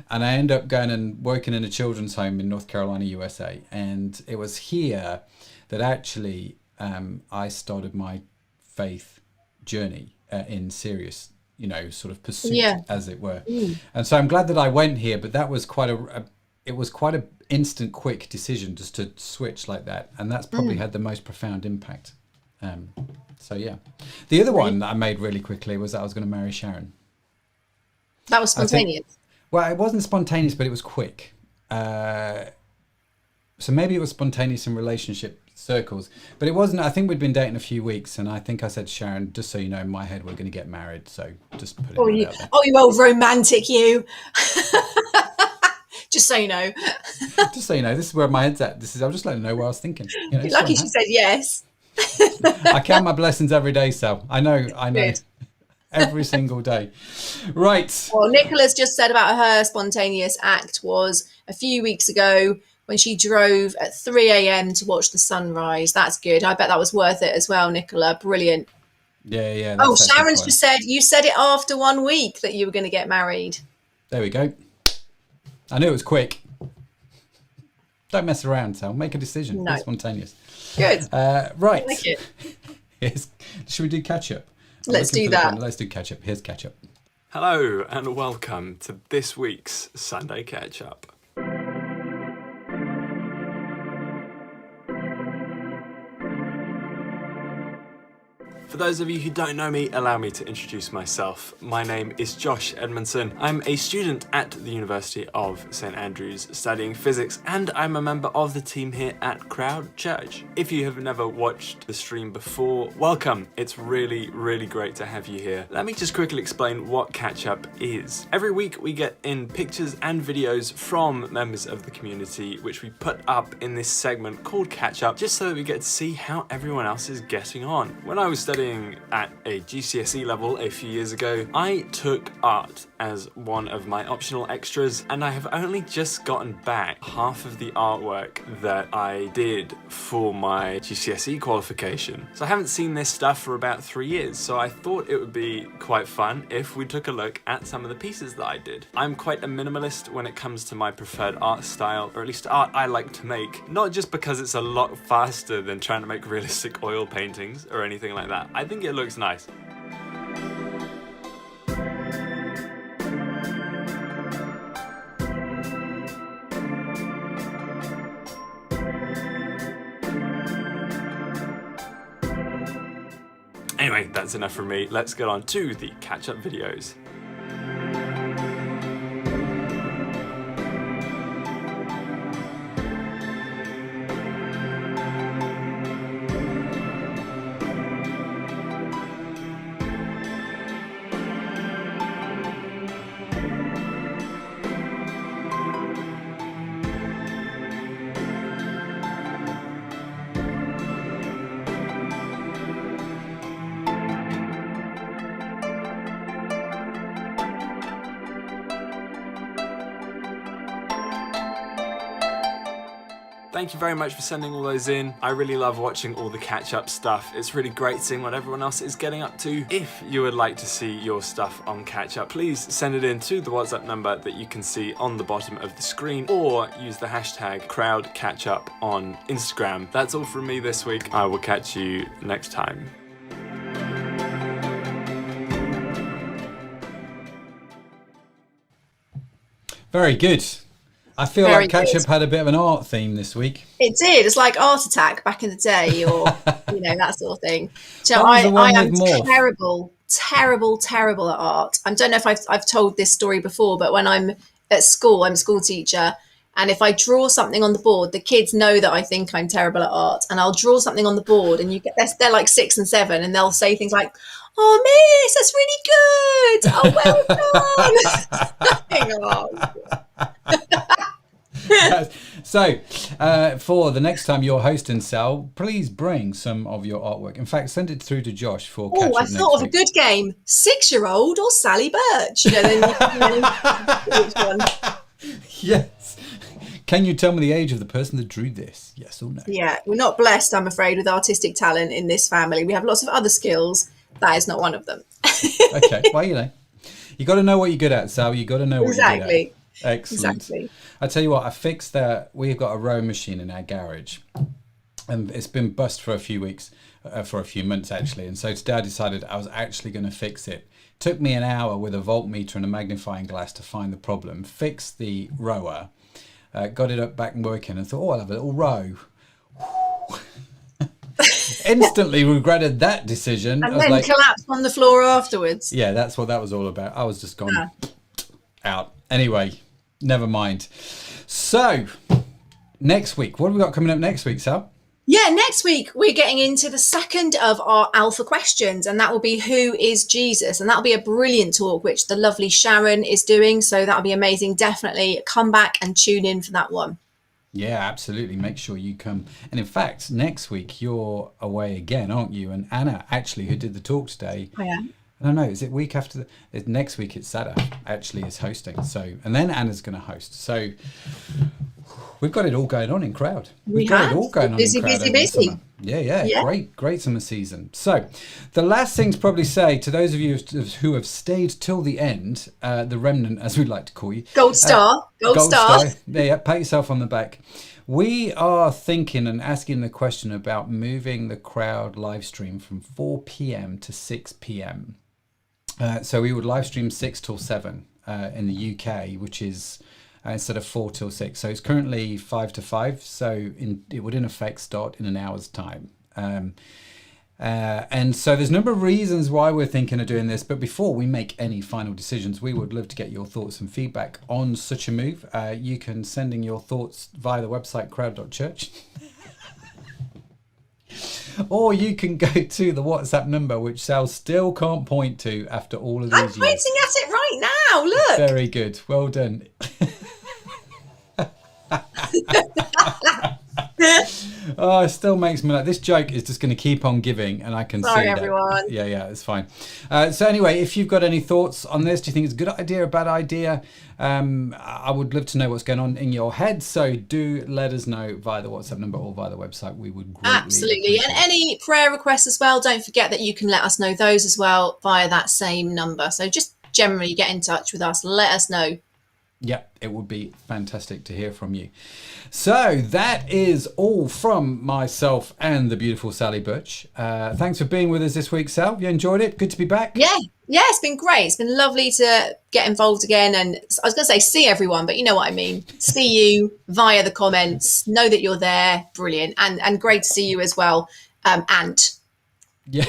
A: And I ended up going and working in a children's home in North Carolina, USA. And it was here that actually I started my faith journey in serious sort of pursuit, as it were. And so I'm glad that I went here, but that was quite a instant, quick decision just to switch like that. And that's probably had the most profound impact. So yeah. The other one that I made really quickly was that I was going to marry Sharon.
B: That was spontaneous.
A: Well, it wasn't spontaneous, but it was quick. So maybe it was spontaneous in relationship circles, but it wasn't. I think we'd been dating a few weeks, and I think I said, Sharon, just so you know, in my head we're going to get married, so just put it out there.
B: You old romantic, you. Just so you know.
A: Just so you know, this is where my head's at. I'm just letting you know where I was thinking.
B: Lucky she said yes.
A: I count my blessings every day, Sal. I know.
B: Good.
A: Every single day. Right.
B: Well, Nicola's just said about her spontaneous act was a few weeks ago. when she drove at 3 a.m. to watch the sunrise. That's good. I bet that was worth it as well, Nicola. Brilliant.
A: Yeah.
B: Oh,
A: that's actually
B: Sharon's
A: quite-
B: just said, you said it after 1 week that you were going to get married.
A: There we go. I knew it was quick. Don't mess around, Sal. Make a decision.
B: No.
A: Be spontaneous.
B: Good.
A: Right.
B: I like it.
A: Should we do catch up?
B: Let's do that.
A: Let's do catch up. Here's catch up.
E: Hello and welcome to this week's Sunday Catch Up. For those of you who don't know me, allow me to introduce myself. My name is Josh Edmondson. I'm a student at the University of St Andrews studying physics, and I'm a member of the team here at Crowd Church. If you have never watched the stream before, welcome. It's really, really great to have you here. Let me just quickly explain what Catch Up is. Every week we get in pictures and videos from members of the community, which we put up in this segment called Catch Up, just so that we get to see how everyone else is getting on. When I was studying at a GCSE level a few years ago, I took art as one of my optional extras, and I have only just gotten back half of the artwork that I did for my GCSE qualification. So I haven't seen this stuff for about 3 years, so I thought it would be quite fun if we took a look at some of the pieces that I did. I'm quite a minimalist when it comes to my preferred art style, or at least art I like to make, not just because it's a lot faster than trying to make realistic oil paintings or anything like that. I think it looks nice. Anyway, that's enough from me. Let's get on to the catch-up videos. Thank you very much for sending all those in. I really love watching all the catch-up stuff. It's really great seeing what everyone else is getting up to. If you would like to see your stuff on catch-up, please send it in to the WhatsApp number that you can see on the bottom of the screen, or use the hashtag CrowdCatchup on Instagram. That's all from me this week. I will catch you next time.
A: Very good. I feel
B: Very
A: like catch
B: good.
A: up had a bit of an art theme this week.
B: It did. It's like Art Attack back in the day, or that sort of thing. So
A: What was the one
B: I am
A: with Morph?
B: terrible at art. I don't know if I've told this story before, but when I'm at school, I'm a school teacher, and if I draw something on the board, the kids know that I think I'm terrible at art, and I'll draw something on the board, and they're like 6 and 7, and they'll say things like, "Oh, Miss, that's really good. Oh, well done."
A: So, for the next time you're hosting, Sal, please bring some of your artwork. In fact, send it through to Josh for catch
B: Oh, I
A: up next
B: thought of a
A: week.
B: good game. 6-year-old or Sally Birch? Then which one?
A: Yes. Can you tell me the age of the person that drew this? Yes or no?
B: Yeah, we're not blessed, I'm afraid, with artistic talent in this family. We have lots of other skills. That is not one of them.
A: Okay. Well, you got to know what you're good at, Sal. You got to know what you're good
B: Exactly.
A: at. Excellent.
B: Exactly.
A: I tell you what, I fixed that. We've got a rowing machine in our garage, and it's been bust for a few weeks, for a few months actually. And so today I decided I was actually going to fix it. Took me an hour with a voltmeter and a magnifying glass to find the problem. Fixed the rower, got it up back and working, and thought, oh, I'll have a little row. Instantly regretted that decision.
B: And
A: I was
B: then
A: like,
B: collapsed on the floor afterwards.
A: yeah, that's what that was all about. I was just gone out. Anyway, never mind. So, next week, what have we got coming up next week, Sal?
B: Yeah, next week we're getting into the second of our alpha questions, and that will be who is Jesus? And that'll be a brilliant talk, which the lovely Sharon is doing. So that'll be amazing. Definitely come back and tune in for that one.
A: Yeah, absolutely. Make sure you come. And in fact, next week you're away again, aren't you? And Anna, actually, who did the talk today,
B: I am.
A: I don't know, is it week after? Next week it's Sada actually is hosting. So, and then Anna's going to host. So We've got it all going on in Crowd.
B: We
A: We've got
B: have.
A: it all going on
B: Busy,
A: in Crowd
B: busy,
A: over the
B: busy.
A: summer. Yeah.
B: Yeah.
A: Great summer season. So, the last thing to probably say to those of you who have stayed till the end, the remnant, as we like to call you.
B: Gold star. Gold star.
A: Yeah, pat yourself on the back. We are thinking and asking the question about moving the Crowd live stream from 4 p.m. to 6 p.m. So we would live stream 6 till 7 in the UK, which is instead of 4 till 6. So it's currently 5 to 5. So it would in effect start in an hour's time. And so there's a number of reasons why we're thinking of doing this. But before we make any final decisions, we would love to get your thoughts and feedback on such a move. You can send in your thoughts via the website crowd.church. Or you can go to the WhatsApp number, which Sal still can't point to after all of these
B: I'm
A: years.
B: pointing at it right now. Look.
A: Very good. Well done. Oh, it still makes me like this joke is just going to keep on giving, and I can
B: Sorry,
A: see that.
B: everyone.
A: Yeah, it's fine. So anyway, if you've got any thoughts on this, do you think it's a good idea, a bad idea? I would love to know what's going on in your head. So do let us know via the WhatsApp number or via the website. We would greatly
B: Absolutely. And
A: appreciate it.
B: any prayer requests as well, don't forget that you can let us know those as well via that same number. So just generally get in touch with us. Let us know.
A: Yeah, it would be fantastic to hear from you. So that is all from myself and the beautiful Sally Butch. Thanks for being with us this week, Sal. You enjoyed it? Good to be back?
B: Yeah, it's been great. It's been lovely to get involved again. And I was going to say see everyone, but you know what I mean. See you via the comments. Know that you're there. Brilliant. And great to see you as well. And
A: Yeah.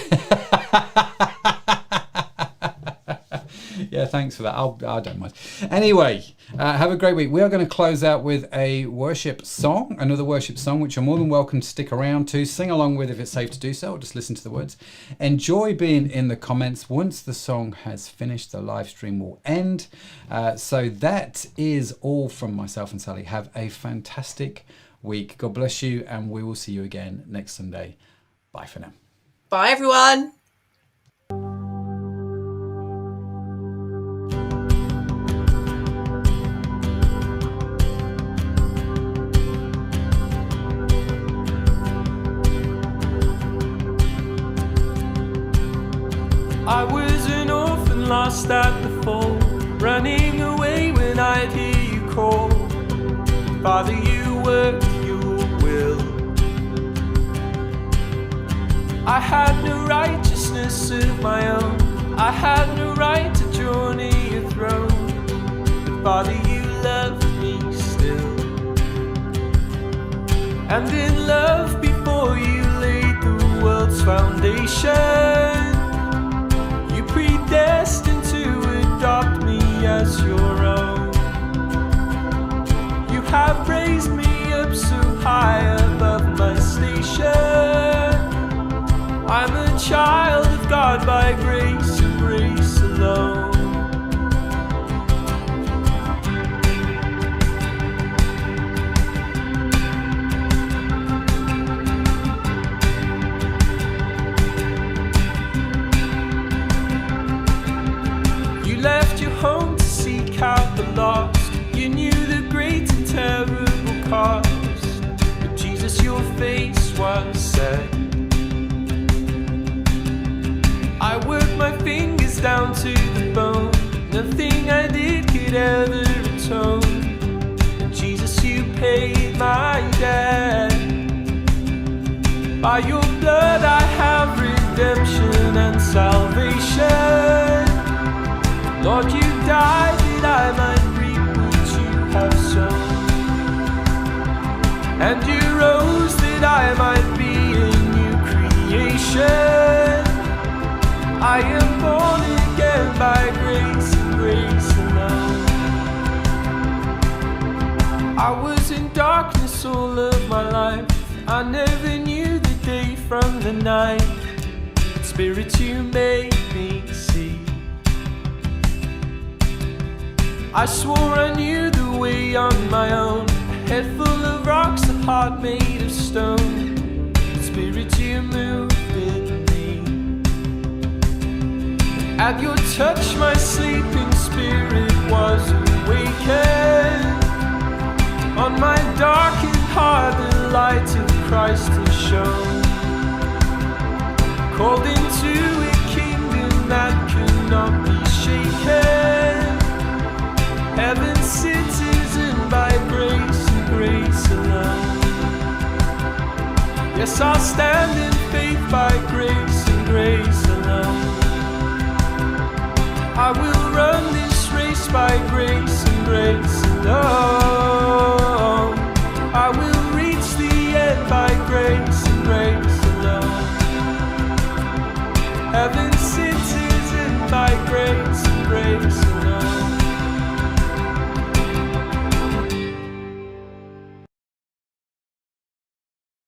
A: Yeah, thanks for that. I don't mind. Anyway, have a great week. We are going to close out with a worship song, another worship song, which you're more than welcome to stick around to, sing along with if it's safe to do so, or just listen to the words. Enjoy being in the comments. Once the song has finished, the live stream will end. So that is all from myself and Sally. Have a fantastic week. God bless you, and we will see you again next Sunday. Bye for now.
B: bye, everyone.
D: I was an orphan lost at the fall, running away when I'd hear you call. Father, you worked your will. I had no righteousness of my own, I had no right to draw near your throne. But Father, you loved me still. And in love before you laid the world's foundation, predestined to adopt me as your own. You have raised me up so high above my station. I'm a child of God by grace and grace alone. Home to seek out the lost. You knew the great and terrible cost, but Jesus, your face was set. I worked my fingers down to the bone, nothing I did could ever atone. And Jesus, you paid my debt. By your blood I have redemption and salvation. Lord, you died that I might reap what you have sown, and you rose that I might be a new creation. I am born again by grace and grace alone. I was in darkness all of my life, I never knew the day from the night, but Spirit, you made me see. I swore I knew the way on my own, a head full of rocks, a heart made of stone. Spirit, you moved in me. At your touch my sleeping spirit was awakened. On On my darkened heart the light of Christ has shone, called into a kingdom that cannot be shaken, heaven's citizen by grace and grace alone. Yes, I'll stand in faith by grace and grace alone. I will run this race by grace and grace alone.